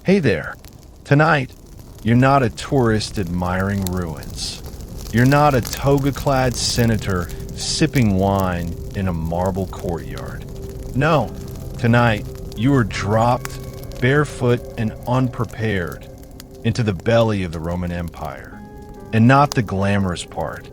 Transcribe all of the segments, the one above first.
Hey there. Tonight, you're not a tourist admiring ruins. You're not a toga-clad senator sipping wine in a marble courtyard. No, tonight, you are dropped, barefoot and unprepared, into the belly of the Roman Empire. And not the glamorous part.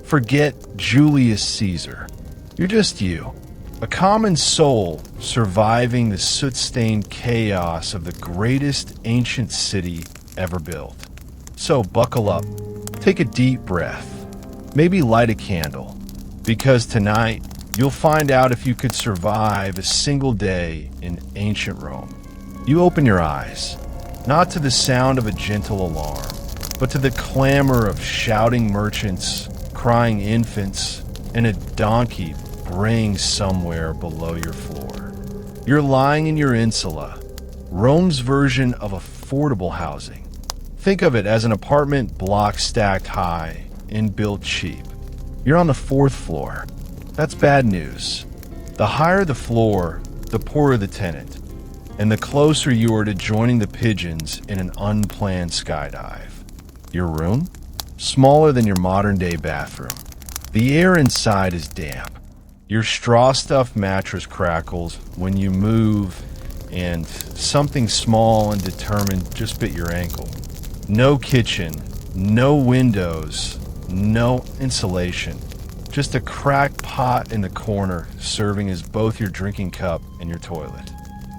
Forget Julius Caesar. You're just you. A common soul surviving the soot-stained chaos of the greatest ancient city ever built. So buckle up, take a deep breath, maybe light a candle, because tonight you'll find out if you could survive a single day in ancient Rome. You open your eyes, not to the sound of a gentle alarm, but to the clamor of shouting merchants, crying infants, and a donkey braying somewhere below your floor. You're lying in your Insula, Rome's version of affordable housing. Think of it as an apartment block stacked high and built cheap. You're on the 4th floor. That's bad news. The higher the floor, the poorer the tenant, and the closer you are to joining the pigeons in an unplanned skydive. Your room? Smaller than your modern-day bathroom. The air inside is damp. Your straw-stuffed mattress crackles when you move, and something small and determined just bit your ankle. No kitchen, no windows, no insulation. Just a cracked pot in the corner serving as both your drinking cup and your toilet.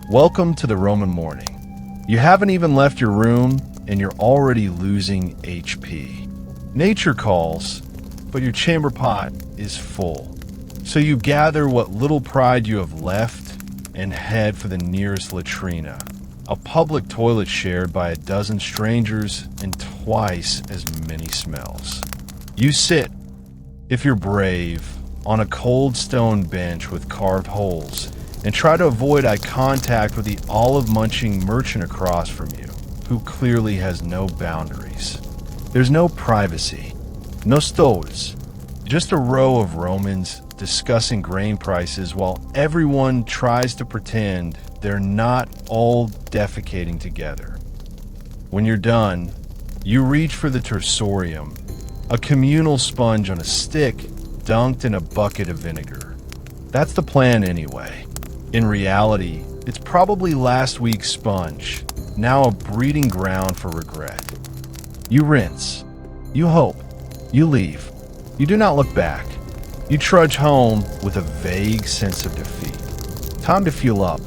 Welcome to the Roman morning. You haven't even left your room, and you're already losing HP. Nature calls, but your chamber pot is full. So you gather what little pride you have left and head for the nearest latrina, a public toilet shared by a dozen strangers and twice as many smells. You sit, if you're brave, on a cold stone bench with carved holes and try to avoid eye contact with the olive-munching merchant across from you, who clearly has no boundaries. There's no privacy, no stoves, just a row of Romans discussing grain prices while everyone tries to pretend they're not all defecating together. When you're done, you reach for the tersorium, a communal sponge on a stick dunked in a bucket of vinegar. That's the plan anyway. In reality, it's probably last week's sponge, now a breeding ground for regret. You rinse, you hope, you leave. You do not look back. You trudge home with a vague sense of defeat. Time to fuel up.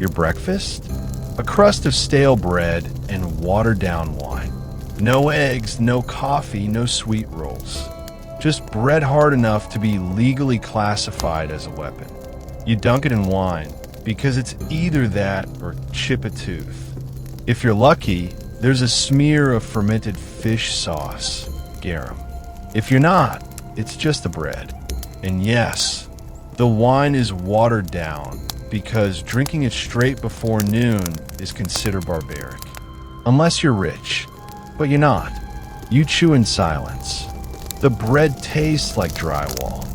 Your breakfast? A crust of stale bread and watered-down wine. No eggs, no coffee, no sweet rolls. Just bread hard enough to be legally classified as a weapon. You dunk it in wine because it's either that or chip a tooth. If you're lucky, there's a smear of fermented fish sauce, garum. If you're not, it's just the bread. And yes, the wine is watered down because drinking it straight before noon is considered barbaric. Unless you're rich, but you're not. You chew in silence. The bread tastes like drywall.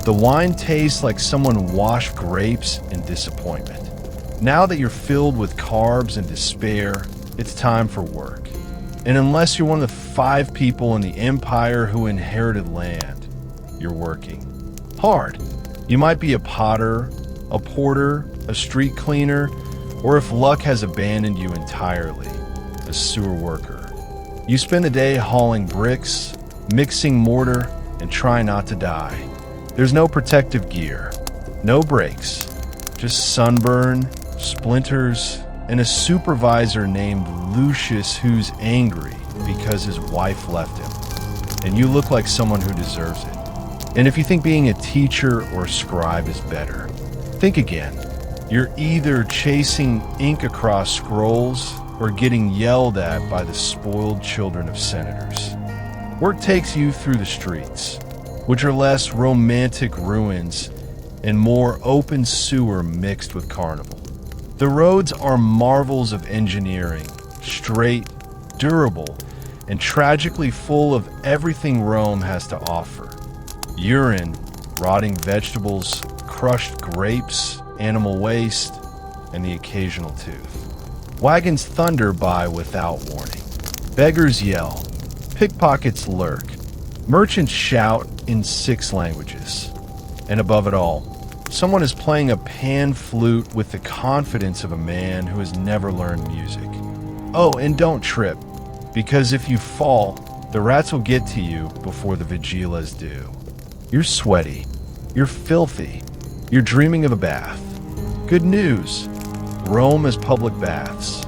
The wine tastes like someone washed grapes in disappointment. Now that you're filled with carbs and despair, it's time for work. And unless you're one of the 5 people in the empire who inherited land, you're working. Hard. You might be a potter, a porter, a street cleaner, or if luck has abandoned you entirely, a sewer worker. You spend the day hauling bricks, mixing mortar, and trying not to die. There's no protective gear, no brakes, just sunburn, splinters, and a supervisor named Lucius who's angry because his wife left him. And you look like someone who deserves it. And if you think being a teacher or a scribe is better, think again. You're either chasing ink across scrolls or getting yelled at by the spoiled children of senators. Work takes you through the streets, which are less romantic ruins and more open sewer mixed with carnival. The roads are marvels of engineering, straight, durable, and tragically full of everything Rome has to offer. Urine, rotting vegetables, crushed grapes, animal waste, and the occasional tooth. Wagons thunder by without warning. Beggars yell. Pickpockets lurk. Merchants shout in 6 languages. And above it all, someone is playing a pan flute with the confidence of a man who has never learned music. Oh, and don't trip, because if you fall, the rats will get to you before the vigilas do. You're sweaty. You're filthy. You're dreaming of a bath. Good news. Rome has public baths.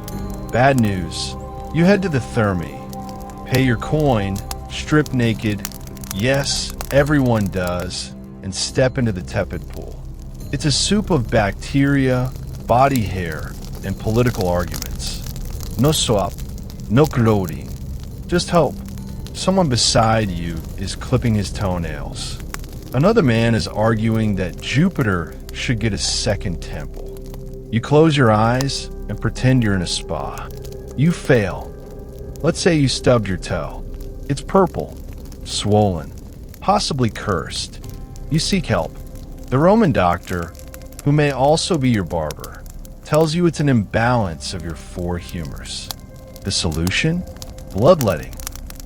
Bad news. You head to the thermi. Pay your coin, strip naked. Yes, everyone does. And step into the tepid pool. It's a soup of bacteria, body hair, and political arguments. No swap, no clothing. Just hope. Someone beside you is clipping his toenails. Another man is arguing that Jupiter should get a second temple. You close your eyes and pretend you're in a spa. You fail. Let's say you stubbed your toe. It's purple, swollen, possibly cursed. You seek help. The Roman doctor, who may also be your barber, tells you it's an imbalance of your 4 humors. The solution? Bloodletting.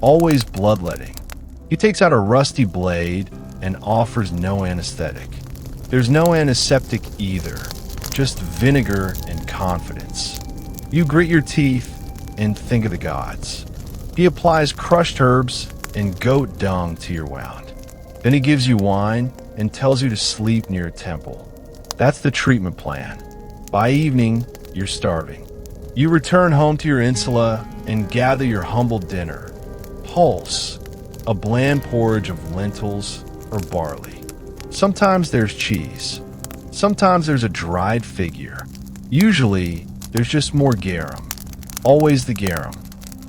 Always bloodletting. He takes out a rusty blade and offers no anesthetic. There's no antiseptic either, just vinegar and confidence. You grit your teeth and think of the gods. He applies crushed herbs and goat dung to your wound. Then he gives you wine and tells you to sleep near a temple. That's the treatment plan. By evening, you're starving. You return home to your Insula and gather your humble dinner. Pulse, a bland porridge of lentils or barley. Sometimes there's cheese. Sometimes there's a dried figure. Usually, there's just more garum. Always the garum.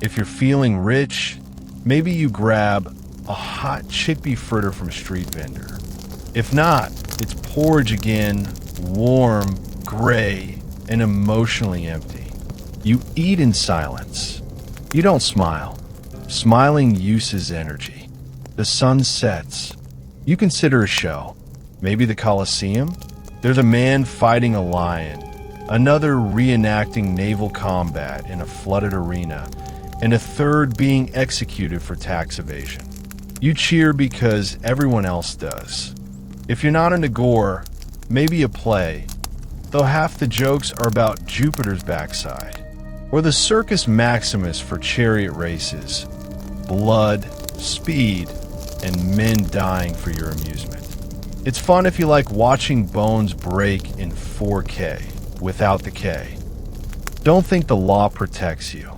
If you're feeling rich, maybe you grab a hot chickpea fritter from a street vendor. If not, it's porridge again, warm, gray, and emotionally empty. You eat in silence. You don't smile. Smiling uses energy. The sun sets. You consider a show. Maybe the Colosseum? There's a man fighting a lion, another reenacting naval combat in a flooded arena, and a third being executed for tax evasion. You cheer because everyone else does. If you're not into gore, maybe a play, though half the jokes are about Jupiter's backside. Or the Circus Maximus for chariot races, blood, speed, and men dying for your amusement. It's fun if you like watching bones break in 4K without the K. Don't think the law protects you.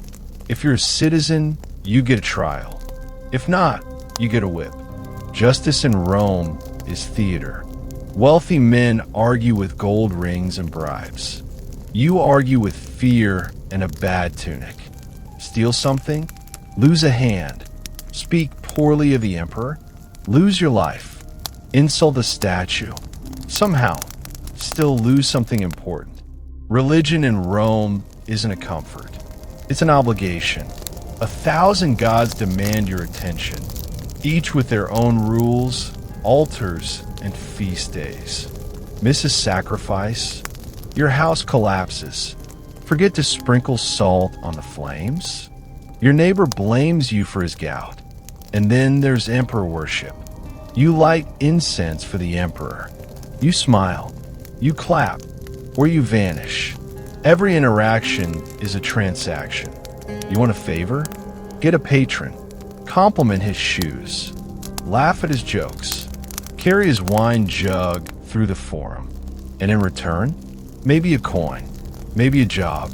If you're a citizen, you get a trial. If not, you get a whip. Justice in Rome is theater. Wealthy men argue with gold rings and bribes. You argue with fear and a bad tunic. Steal something? Lose a hand. Speak poorly of the emperor? Lose your life. Insult a statue. Somehow, still lose something important. Religion in Rome isn't a comfort. It's an obligation. 1,000 gods demand your attention, each with their own rules, altars, and feast days. Miss a sacrifice? Your house collapses. Forget to sprinkle salt on the flames? Your neighbor blames you for his gout. And then there's emperor worship. You light incense for the emperor. You smile. You clap. Or you vanish. Every interaction is a transaction. You want a favor? Get a patron. Compliment his shoes. Laugh at his jokes. Carry his wine jug through the forum. And in return, maybe a coin. Maybe a job.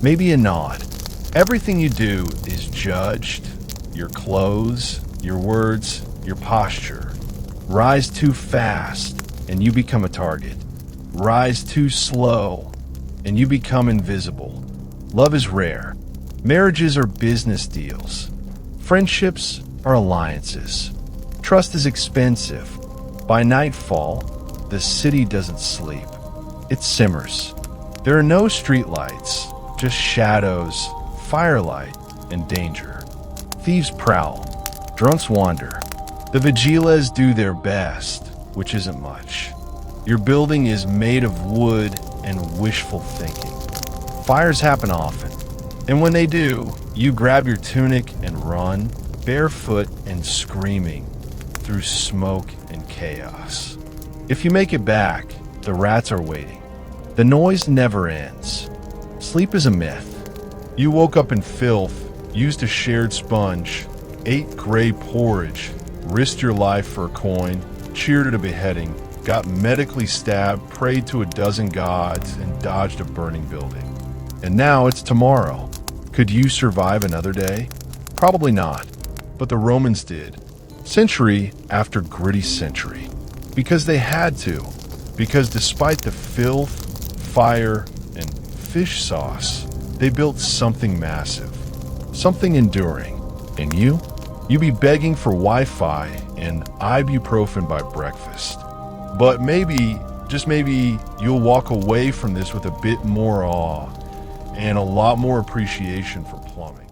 Maybe a nod. Everything you do is judged. Your clothes, your words, your posture. Rise too fast, and you become a target. Rise too slow, and you become invisible. Love is rare. Marriages are business deals. Friendships are alliances. Trust is expensive. By nightfall, the city doesn't sleep. It simmers. There are no streetlights, just shadows, firelight, and danger. Thieves prowl. Drunks wander. The vigilas do their best, which isn't much. Your building is made of wood and wishful thinking. Fires happen often, and when they do, you grab your tunic and run, barefoot and screaming, through smoke and chaos. If you make it back, the rats are waiting. The noise never ends. Sleep is a myth. You woke up in filth, used a shared sponge, ate gray porridge, risked your life for a coin, cheered at a beheading, got medically stabbed, prayed to a dozen gods, and dodged a burning building. And now it's tomorrow. Could you survive another day? Probably not. But the Romans did. Century after gritty century. Because they had to. Because despite the filth, fire, and fish sauce, they built something massive. Something enduring. And you? You be begging for Wi-Fi and ibuprofen by breakfast. But maybe, just maybe, you'll walk away from this with a bit more awe and a lot more appreciation for plumbing.